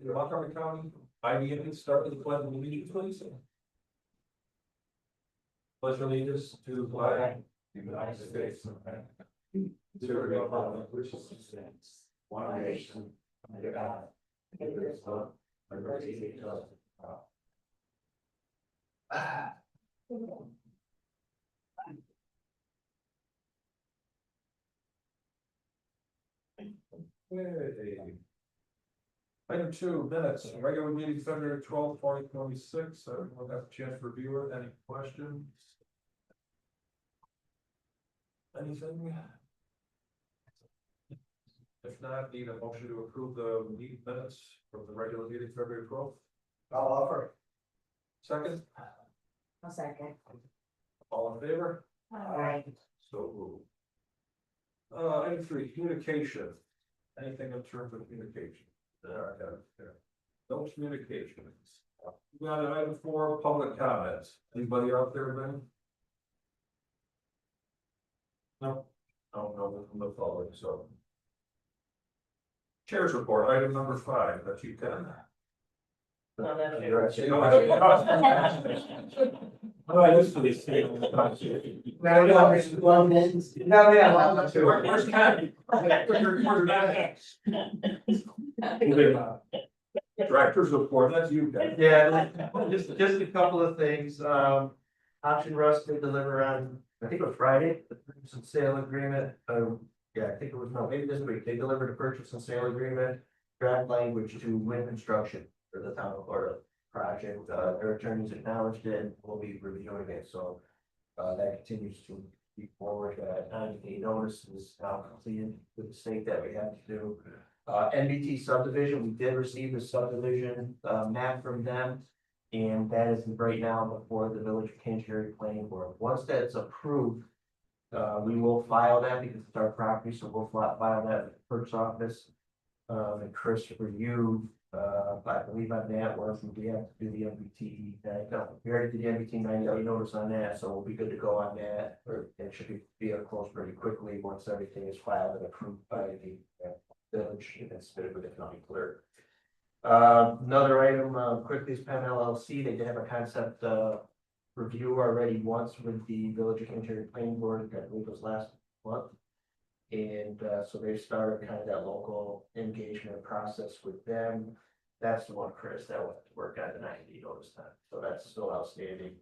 Montgomery County, IBM, start with the pledge of allegiance, please. Pledge allegiance to the flag of the United States of America, to the republic which stands one nation under God, indivisible, with liberty and justice for all. Okay. Item 2, minutes, regular meeting February 12th, 2026. We'll have a chance to review it. Any questions? Anything? If not, need a motion to approve the meeting minutes from the regular meeting February 12th. I'll offer. Second? I'll second. All in favor? Aye. So moved. Item 3, communication. Anything in terms of communication? No communications. We got an item 4, public comments. Anybody out there, Ben? No, no, from the following, so. Chair's report, item number 5, that you can. Oh, I used to be saying. Director's report, that's you guys. Yeah, just a couple of things. Option Russ did deliver on, I think it was Friday, the purchase and sale agreement. Yeah, I think it was, no, maybe this week. They delivered a purchase and sale agreement, draft language to Win Construction for the town of Florida project. Their attorneys acknowledged it and we'll be reviewing it. So that continues to keep forward. 90-day notice is now completed with the state that we have to do. NBT subdivision, we did receive the subdivision map from them, and that is right now before the Village of Canterbury Planning Board. Once that's approved, we will file that because it's our property, so we'll file that with the clerk's office. And Chris, for you, I believe on that one, we have to do the NBT. No, we already did the NBT 90-day notice on that, so we'll be good to go on that. Or it should be closed pretty quickly once everything is filed and approved by the village and submitted with the county clerk. Another item, quickly, is Penn LLC. They did have a concept review already once with the Village of Canterbury Planning Board. I believe it was last month. And so they started kind of that local engagement process with them. That's the one, Chris, that will have to work on the 90-day notice time. So that's still outstanding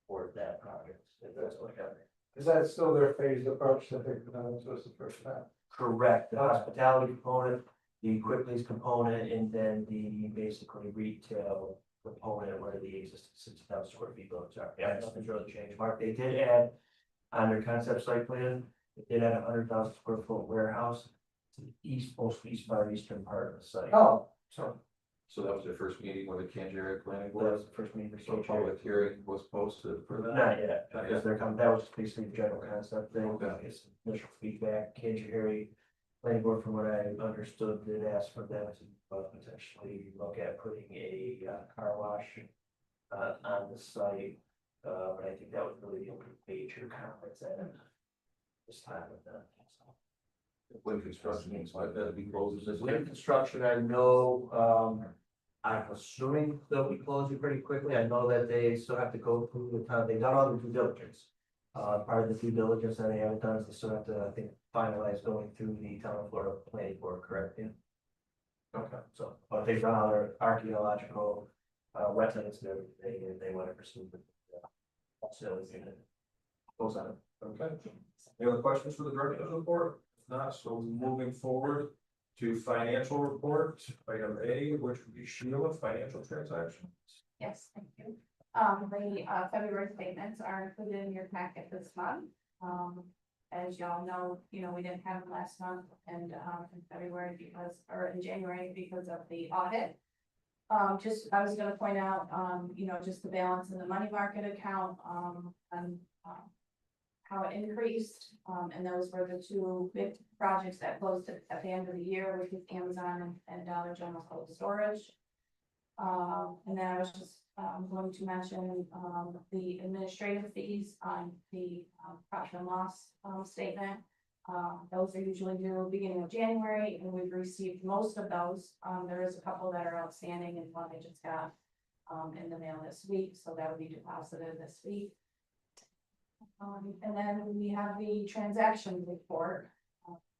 for that project. If that's what happened. Is that still their phased approach that they presented to us the first time? Correct, the hospitality component, the quick lease component, and then the basically retail component where the existing 60,000 square feet buildings are. Yeah, nothing's really changed. Mark, they did add on their concept site plan, they did add 100,000 square foot warehouse to the east, most eastern part of the site. Oh, So that was your first meeting with the Canterbury Planning That Board? was the first meeting. So public hearing was posted for that? Not yet, because they're coming, that was basically the general concept thing, it's initial feedback. Canterbury Planning Board, from what I understood, did ask for them to potentially look at putting a car wash on the site. But I think that was really the only major conflicts at this time with them. When construction means like that, be closed. With construction, I know, I'm assuming they'll be closing pretty quickly. I know that they still have to go through the town. They've done all the due diligence. Part of the due diligence that they haven't done is they still have to, I think, finalize going through the town of Florida Planning Board, correct? Yeah. Okay, so, but they've done all their archaeological, wetlands and everything, and they want to pursue the facility unit. Goes on. Okay. Any other questions for the director's report? If not, so moving forward to financial report, item A, which would be Sheila, financial transactions. Yes, thank you. The February statements are included in your packet this month. As y'all know, we didn't have them last month and in February or in January because of the audit. I was gonna point out, just the balance in the money market account, and how it increased. And those were the two big projects that closed at the end of the year, which was Amazon and Dollar General Cold Storage. And then I was just going to mention the administrative fees on the profit and loss statement. Those are usually due beginning of January, and we've received most of those. There is a couple that are outstanding, and one I just got in the mail this week, so that will be deposited this week. And then we have the transaction report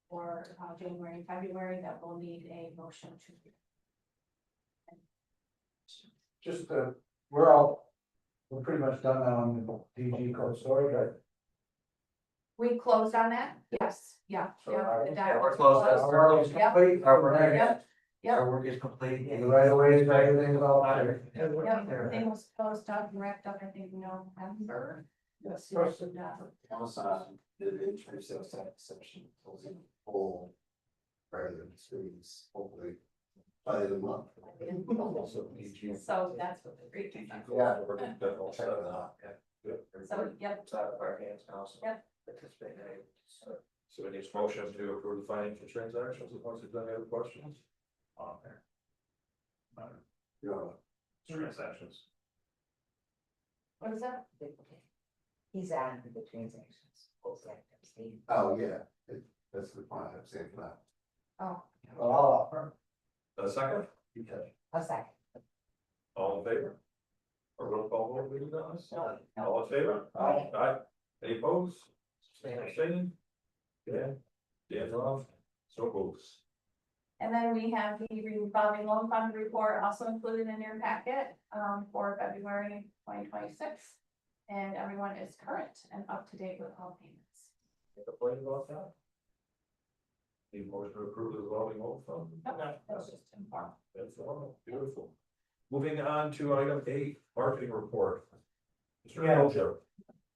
for January and February that will need a motion to. Just, we're pretty much done now on the DG cold storage, right? We closed on that? Yes, yeah. So, The yeah, docket we're closed. was Our work is Yep. complete. Our work is- Yep. Yep. Our work is complete. And the right of ways, everything's all there. Yep, everything was closed up and wrapped up, I think, November. Yes, So, first. The insurance sales tax section, full. Rather than streets, hopefully, by the end of the month. So that's what the great thing. Yeah, we're gonna definitely check it out. So, yep, It's out of our hands now, so. Yep. Participate in it. So we need a motion to approve the financial transactions, if there's any other questions? On there. Yeah. Transactions. what is that? He's added the transactions. Both items, they- Oh, yeah, that's the point I'm saying for that. Oh, Well, I'll offer. A second, A second. all in favor? Or roll call vote, please, Dennis? No. All in favor? Aye. Aye. Any opposed? Abstaining? Yeah. Dan Roth, so moves. and then we have the revolving loan fund report also included in your packet, for February 2026. And everyone is current and up to date with all payments. Any complaint about that? Need motion to approve the revolving loan fund? Nope, that's just informal. That's all, beautiful. Moving on to item 8, marketing report. Mr. Yeah. Kocher.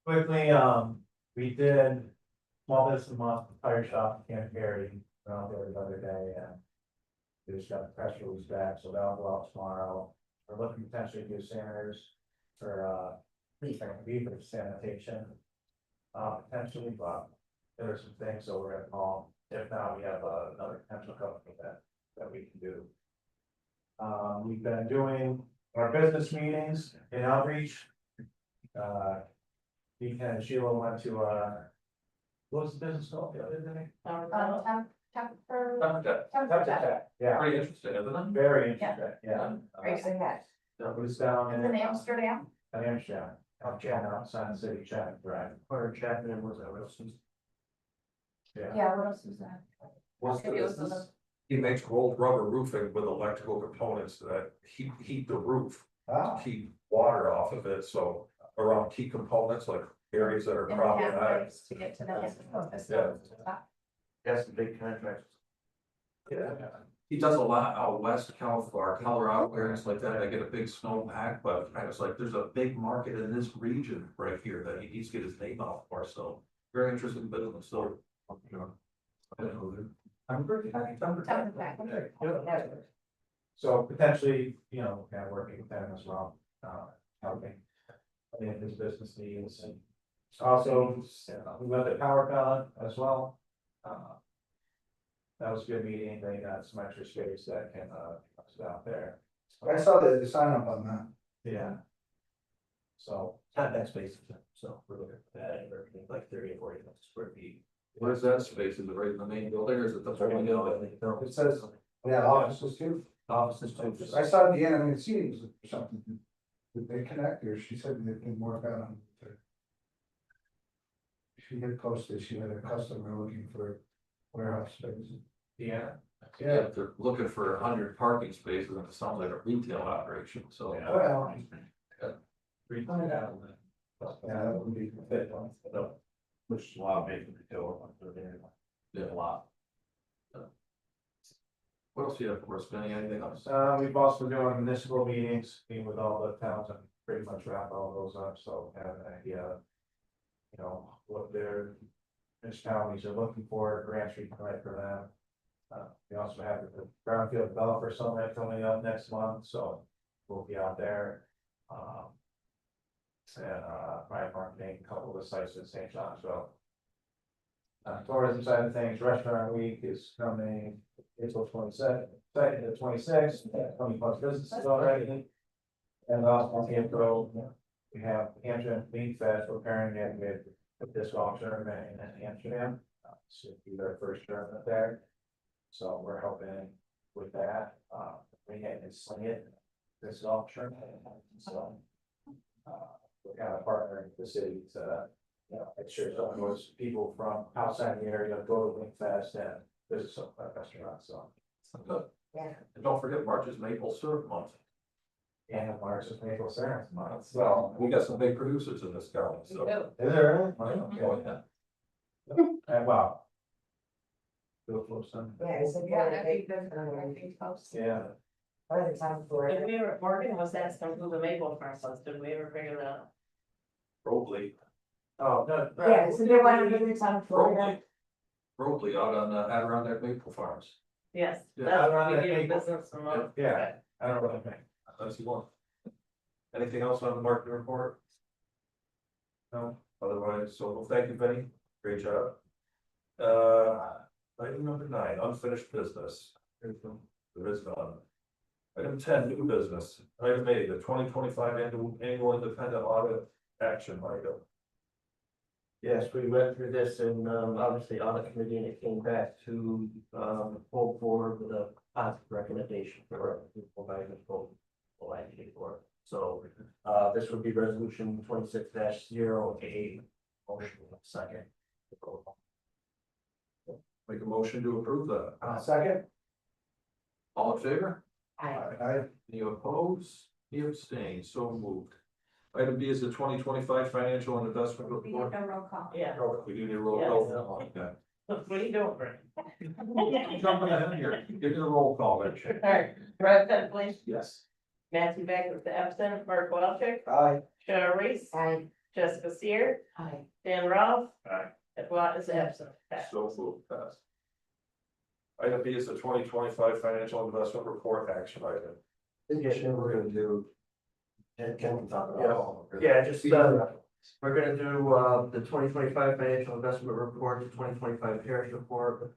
Quickly, we did small business month, tire shop, Camp Gary, around there the other day, and we just got the press release back, so that'll go out tomorrow. We're looking potentially to do sanitors for, beaver sanitation. Potentially, but there are some things, so we're gonna call, if not, we have another potential company that we can do. We've been doing our business meetings in outreach. Deacon and Sheila went to, what was the business called the other day? Yeah, Pretty interesting, isn't it? very interesting, yeah. Great. Say that. It was down It's in in Amsterdam. Amsterdam, outside the city, Chapman, right? Or Chapman, was that Wilson's? Yeah, Yeah, what else is that? What's the Maybe it was business? He makes rolled rubber roofing with electrical components that heat the roof, Ah, keep water off of it, so around key components like areas that are And problematic. pathways to get to them. that's the big contract. Yeah. He does a lot out west, Colorado, areas like that, I get a big snowpack, but I was like, there's a big market in this region right here that he needs to get his name out for, so. Very interesting business, so. I'm pretty happy. So potentially, kind of working with them as well, helping. In his business needs and also, we went to PowerCon as well. That was a good meeting, they got some extra space that can, sit out there. I saw the sign up on that. Yeah. So, not that space, so we're looking for that, like 30 or 40 square feet. What is that space? Is it right in the main building or is it the whole building? It says, yeah, offices too. Offices too. I saw the animated scenes or something. Did they connect or she said they can work out on it. She had posted, she had a customer looking for warehouse space. Yeah. Yeah, they're looking for 100 parking spaces and it sounds like a retail operation, so. Well, Yeah, that would be fit one, which is why I'm making the deal. Yeah, a lot. What else do you have for us, Benny? Anything else? We've also been doing municipal meetings, meeting with all the towns and pretty much wrap all those up, so have an idea. What their municipalities are looking for, grants we can write for them. We also have the Brownfield Developer Summit coming up next month, so we'll be out there. Probably marketing a couple of the sites in St. Johnsville. Tourism side of things, Restaurant Week is coming April 22nd, 26th, 20+ businesses already. And also on April, we have Amsterdam Meat Fest, we're pairing it with this golf tournament in Amsterdam. So be their first tournament there. So we're helping with that, we had to sling it this golf tournament, so. We're kind of partnering with the city to, make sure some of those people from outside the area go to Wing Fest and visit some of our restaurants, so. Yeah. And don't forget, March is maple syrup month. And March is maple syrup month, so. Well, we got some big producers in this county, so. Is there? Oh, yeah. And wow. Do it for some. Yeah, it's a Yeah, good, that'd be good for our big post. Yeah. by the time for Did it. we ever, Morgan was asking who the Maple Farm was, did we ever figure that out? Robley, Oh, no. Yeah, isn't there one over the town of Florida? Robley out on, Adirondack Maple Farms. Yes, Yeah, that's what we Adirondack do Maple. business from. Yeah, I don't really think. That's the one. Anything else on the marketing report? No, otherwise, so well, thank you, Benny, great job. Item number 9, unfinished business. There is none. Item 10, new business. Item 8, the 2025 annual independent audit action item. Yes, we went through this and obviously audit committee and it came back to full board with a positive recommendation for providing the full action for. So this would be resolution 26-08. Motion second. Make a motion to approve that. Second? All in favor? I, Any opposed? Any abstained? So moved. Item B is the 2025 financial and investment We need report. a roll call. Yeah, We do need a roll call. Okay. what are you doing, Brent? Jumping ahead here. Give me the roll call, Rich. Alright, Brad Penn, please, Yes. Matthew Beck is absent, Mark Walchuk, I, Cheryl Reese, Aye. Jessica Seer, Aye. Dan Ralph. Aye. Ed Watt is absent. Pass. So moved, passed. Item B is the 2025 financial investment report action item. We're gonna do. Can we talk Yeah. about? Yeah, just we're gonna do the 2025 financial investment report, the 2025 parish report.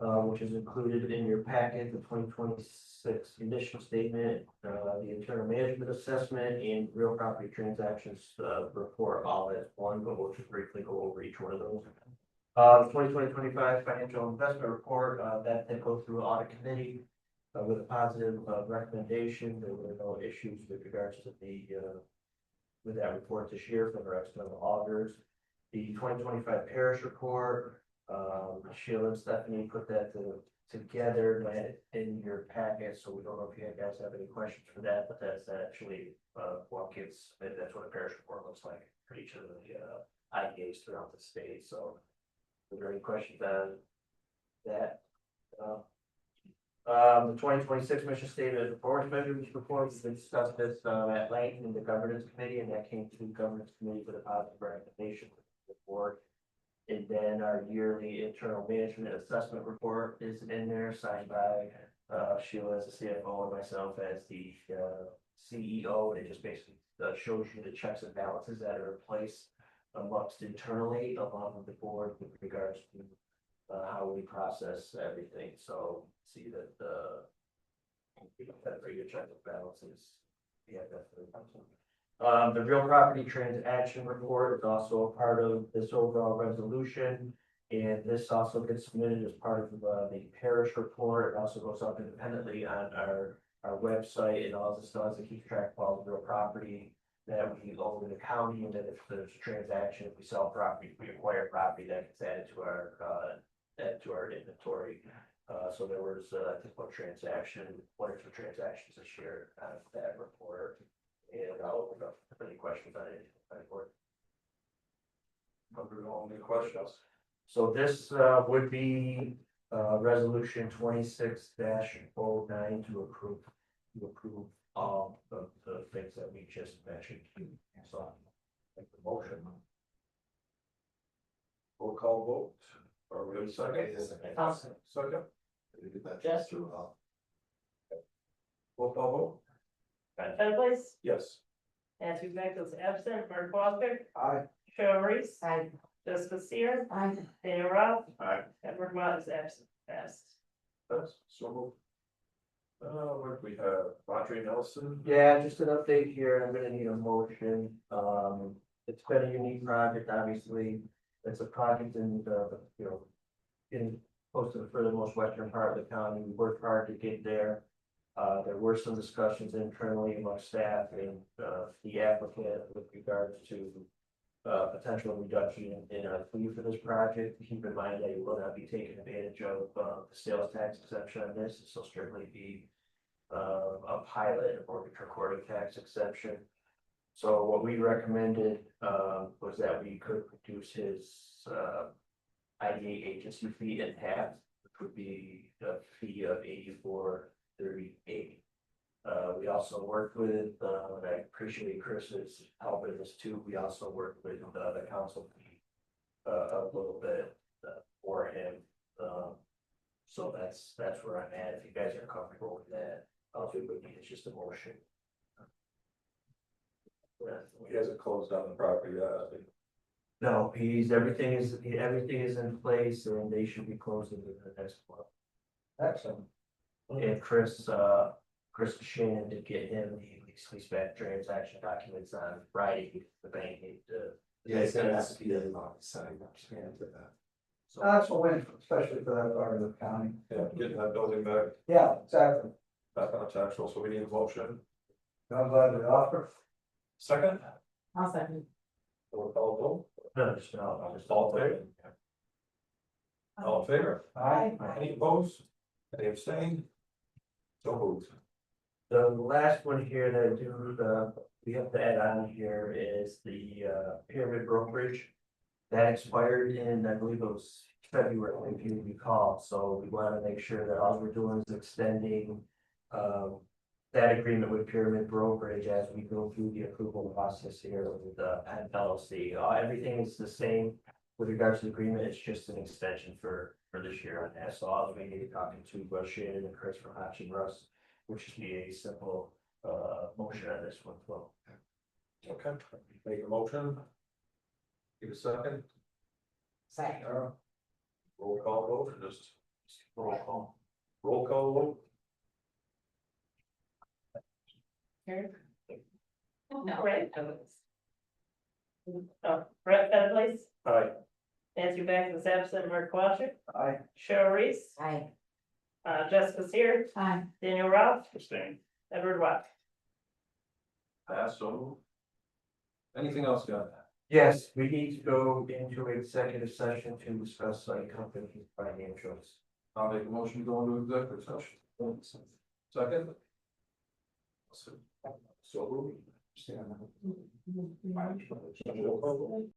Which is included in your packet, the 2026 initial statement, the internal management assessment and real property transactions report all as one, but we'll just briefly go over each one of those. The 2025 financial investment report, that did go through audit committee with a positive recommendation. There were no issues with regards to the with that report this year from our external auditors. The 2025 parish report, Sheila and Stephanie put that together in your packet, so we don't know if you guys have any questions for that, but that's actually what gets, that's what a parish report looks like for each of the IDAs throughout the state. So are there any questions on that? The 2026 mission statement, the board members report, we discussed this at length in the governance committee, and that came to governance committee with a positive recommendation for the board. And then our yearly internal management assessment report is in there, signed by Sheila as the CFO and myself as the CEO. It just basically shows you the checks and balances that are in place amongst internally along with the board with regards to how we process everything. So see that we don't have very good checks and balances. Yeah, that's the real property transaction report is also a part of this overall resolution. And this also gets submitted as part of the parish report. It also goes up independently on our website, and all this does, it keeps track of all the real property that we own in the county. And then if there's a transaction, if we sell property, if we acquire property, that gets added to our inventory. So there was, I think, one or two transactions this year on that report. And I'll open up if any questions on it. Covered all the questions. So this would be resolution 26-09 to approve all of the things that we just mentioned. So make the motion. Roll call vote. Are we in second? Awesome. Second. Yes. Roll call vote. Brad Penn, please, Yes. Matthew Beck is absent, Mark Walchuk, I, Cheryl Reese, Aye. Jessica Seer, Aye. Dan Ralph. Aye. Edward Watt is absent. Pass. That's so moved. What do we have? Audrey Nelson. Yeah, just an update here. I'm gonna need a motion. It's been a unique project, obviously. It's a project in in close to the furthermost western part of the county. We worked hard to get there. There were some discussions internally among staff and, the applicant with regards to potential reduction in our fee for this project. Keep in mind that you will not be taking advantage of, the sales tax exemption on this. This will strictly be a pilot or recording tax exception. So what we recommended, was that we could reduce his, IDA agency fee in half, which would be a fee of 84.38. We also worked with, and I appreciate Chris's help in this too. We also worked with, the council fee, a little bit, for him. So that's where I'm at. If you guys are comfortable with that, I'll do it. It's just a motion. He hasn't closed down the property yet. No, everything is in place and they should be closing in the next month. Excellent. And Chris Shannon did get him the lease back transaction documents on Friday, because the bank needed to. Yeah, it's gonna have to be a lot of sign up, to that. So, That's a win, especially for that part of the county. Yeah, getting that building back, Yeah, exactly. back on tax roll, so we need a motion. I'm glad we offer. Second, I'll second. we'll call no, just, a no, vote. just All in favor? All in favor? Aye. Any opposed? Any abstained? So moved. The last one here that I do, we have to add on here is the, pyramid brokerage. That expired in, I believe it was February, if you recall, so we want to make sure that all we're doing is extending, that agreement with Pyramid Brokerage as we go through the approval process here with the LLC. Everything is the same with regards to the agreement. It's just an extension for this year on that. So I'll be talking to Shannon and Chris from Hotch Russ, which should be a simple motion on this one. Well, Okay, make a motion. Give a second. Second. Roll call vote, or just roll call? Roll call vote. Right. Brett Beverly, Aye. Nancy Beck is absent, Mark Waltrip, Aye. Cheryl Reese, Aye. Jessica's here, Aye. Daniel Ralph, Abstain. Edward Watt. Pass, so moved. Anything else, Scott? yes, we need to go into executive session to discuss company financials. I'll make a motion to go into executive session. Second? So moved. Roll call vote.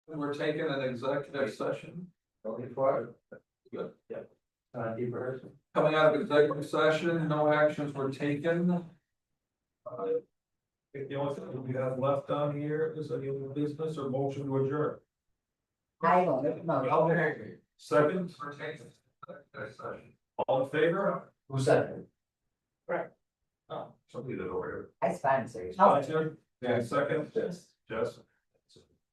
We're taking an executive session. Good. Keep rehearsing. Coming out of executive session, no actions were taken. I think the only thing we have left on here is any other business or motion to adjourn. I don't know. Second. For taking executive session. All in favor? Who said Oh, somebody did over here. I sponsor. Yeah, second. Jess.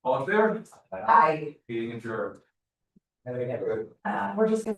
All in favor? I. Meeting adjourned. it? We're just gonna